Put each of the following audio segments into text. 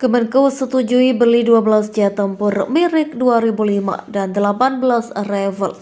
Kemenko setujui beli 12 jet tempur merek 2005 dan 18 Rafale.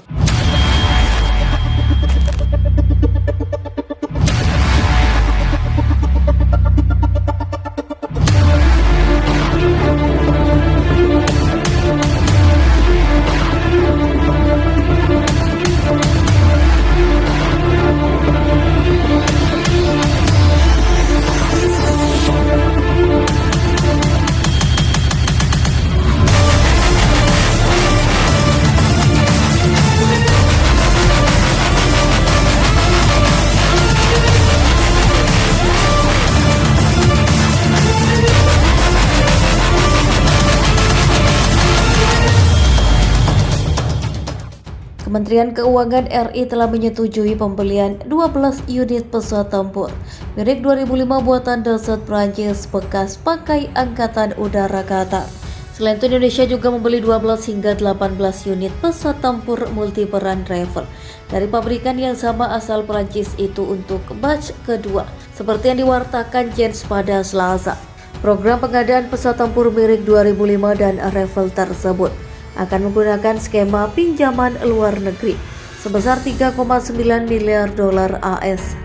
Kementerian Keuangan RI telah menyetujui pembelian 12 unit pesawat tempur merek 2005 buatan Dassault Prancis bekas pakai Angkatan Udara Qatar. Selain itu, Indonesia juga membeli 12 hingga 18 unit pesawat tempur multiperan Rafale dari pabrikan yang sama asal Prancis itu untuk batch kedua, seperti yang diwartakan Jens pada Selasa. Program pengadaan pesawat tempur merek 2005 dan Rafale tersebut akan menggunakan skema pinjaman luar negeri sebesar 3,9 miliar dolar AS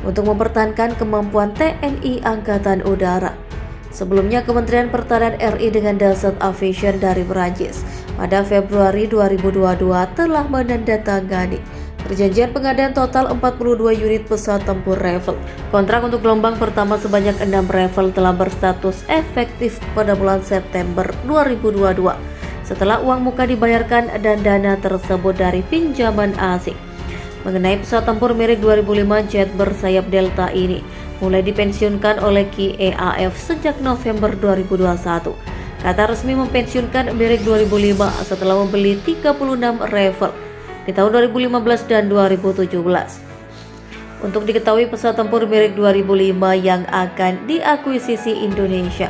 untuk mempertahankan kemampuan TNI Angkatan Udara. Sebelumnya, Kementerian Pertahanan RI dengan Dassault Aviation dari Perancis pada Februari 2022 telah menandatangani perjanjian pengadaan total 42 unit pesawat tempur Rafale. Kontrak untuk gelombang pertama sebanyak 6 Rafale telah berstatus efektif pada bulan September 2022 setelah uang muka dibayarkan dan dana tersebut dari pinjaman asing. Mengenai pesawat tempur merek 2005 jet bersayap Delta ini mulai dipensiunkan oleh QEAF sejak November 2021. Qatar resmi mempensiunkan merek 2005 setelah membeli 36 Rafale di tahun 2015 dan 2017. Untuk diketahui, pesawat tempur merek 2005 yang akan diakuisisi Indonesia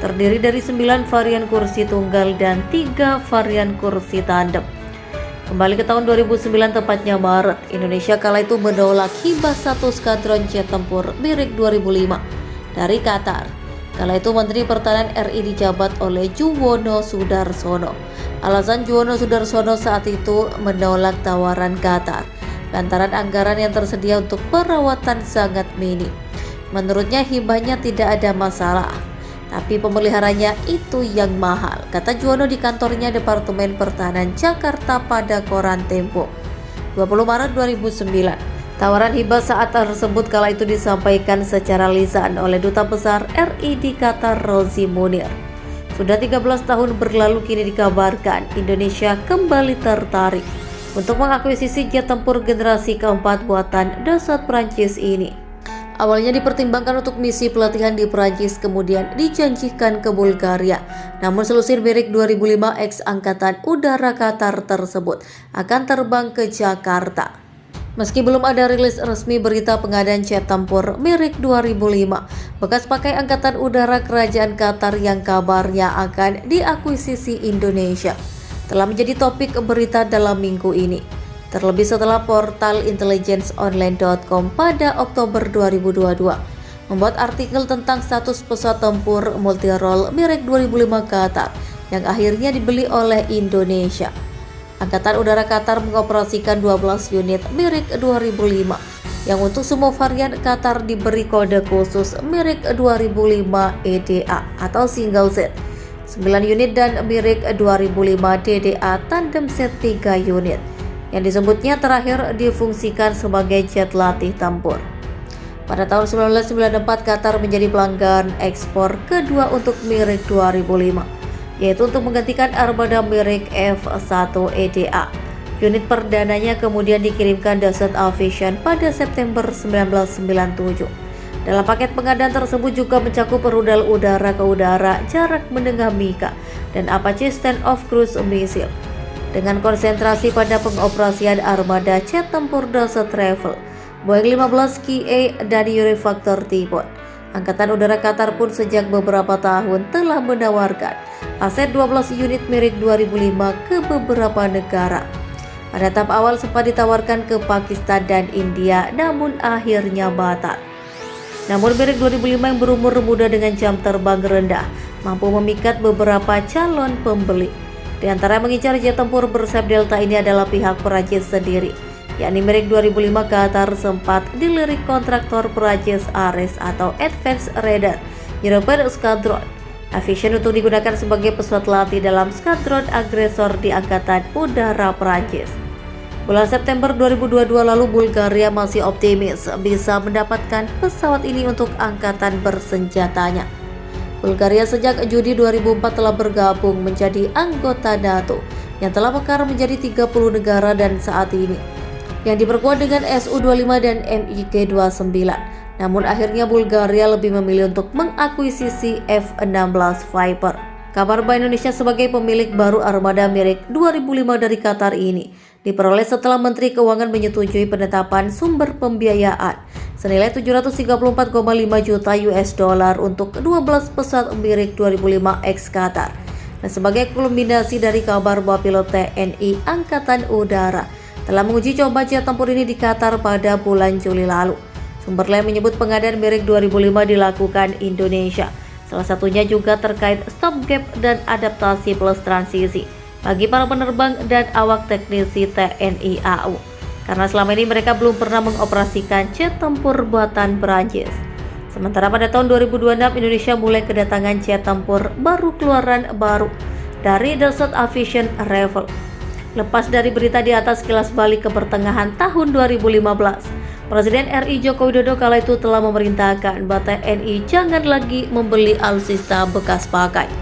terdiri dari 9 varian kursi tunggal dan 3 varian kursi tandem. Kembali ke tahun 2009, tepatnya Maret, Indonesia kala itu menolak hibah 1 skadron jet tempur merek 2005 dari Qatar. Kala itu Menteri Pertahanan RI dijabat oleh Juwono Sudarsono. Alasan Juwono Sudarsono saat itu menolak tawaran Qatar lantaran anggaran yang tersedia untuk perawatan sangat minim. Menurutnya hibahnya tidak ada masalah, tapi pemeliharanya itu yang mahal, kata Juwono di kantornya Departemen Pertahanan Jakarta pada koran Tempo 20 Maret 2009. Tawaran hibah saat tersebut kala itu disampaikan secara lisan oleh Duta Besar RI di Qatar, Rozi Munir. Sudah 13 tahun berlalu, kini dikabarkan Indonesia kembali tertarik untuk mengakuisisi jet tempur generasi keempat buatan Dassault Prancis ini. Awalnya dipertimbangkan untuk misi pelatihan di Prancis, kemudian dijanjikan ke Bulgaria. Namun selusir merek 2005 ex Angkatan Udara Qatar tersebut akan terbang ke Jakarta. Meski belum ada rilis resmi berita pengadaan jet tempur merek 2005 bekas pakai Angkatan Udara Kerajaan Qatar yang kabarnya akan diakuisisi Indonesia, telah menjadi topik berita dalam minggu ini. Terlebih setelah portal intelligence-online.com pada Oktober 2022 membuat artikel tentang status pesawat tempur multirole merek 2005 Qatar yang akhirnya dibeli oleh Indonesia. Angkatan Udara Qatar mengoperasikan 12 unit merek 2005 yang untuk semua varian Qatar diberi kode khusus merek 2005 EDA atau single set 9 unit dan merek 2005 DDA tandem set 3 unit yang disebutnya terakhir difungsikan sebagai jet latih tempur. Pada tahun 1994, Qatar menjadi pelanggan ekspor kedua untuk merek 2005, yaitu untuk menggantikan armada merek F1 EDA. Unit perdananya kemudian dikirimkan Dassault Aviation pada September 1997. Dalam paket pengadaan tersebut juga mencakup rudal udara ke udara jarak menengah MICA dan Apache Standoff Cruise Missile. Dengan konsentrasi pada pengoperasian armada jet tempur Dassault Rafale, Boeing 15 QA dan Eurofactor Typhoon. Angkatan Udara Qatar pun sejak beberapa tahun telah menawarkan aset 12 unit merek 2005 ke beberapa negara. Pada tahap awal sempat ditawarkan ke Pakistan dan India, namun akhirnya batal. Namun merek 2005 yang berumur muda dengan jam terbang rendah mampu memikat beberapa calon pembeli. Di antara mengincar jet tempur bersayap Delta ini adalah pihak Perancis sendiri, yakni merek 2005 Qatar sempat dilirik kontraktor Perancis ARES atau Advanced Radar European Squadron Aviation untuk digunakan sebagai pesawat latih dalam skadron agresor di Angkatan Udara Perancis. Bulan September 2022 lalu, Bulgaria masih optimis bisa mendapatkan pesawat ini untuk angkatan bersenjatanya. Bulgaria sejak Juni 2004 telah bergabung menjadi anggota NATO yang telah mekar menjadi 30 negara dan saat ini yang diperkuat dengan Su-25 dan MiG-29. Namun akhirnya Bulgaria lebih memilih untuk mengakuisisi F-16 Viper. Kabar Bank Indonesia sebagai pemilik baru armada merek 2005 dari Qatar ini diperoleh setelah Menteri Keuangan menyetujui penetapan sumber pembiayaan senilai 734,5 juta US dollar untuk 12 pesawat merek 2005 X Qatar. Dan sebagai kulminasi dari kabar bahwa pilot TNI Angkatan Udara telah menguji coba jet tempur ini di Qatar pada bulan Juli lalu. Sumber lain menyebut pengadaan merek 2005 dilakukan Indonesia. Salah satunya juga terkait stopgap dan adaptasi plus transisi bagi para penerbang dan awak teknisi TNI AU. Karena selama ini mereka belum pernah mengoperasikan jet tempur buatan Perancis. Sementara pada tahun 2026 Indonesia mulai kedatangan jet tempur baru keluaran baru dari Dassault Aviation Rafale. Lepas dari berita di atas, kilas balik ke pertengahan tahun 2015. Presiden RI Joko Widodo kala itu telah memerintahkan bahwa TNI jangan lagi membeli alutsista bekas pakai.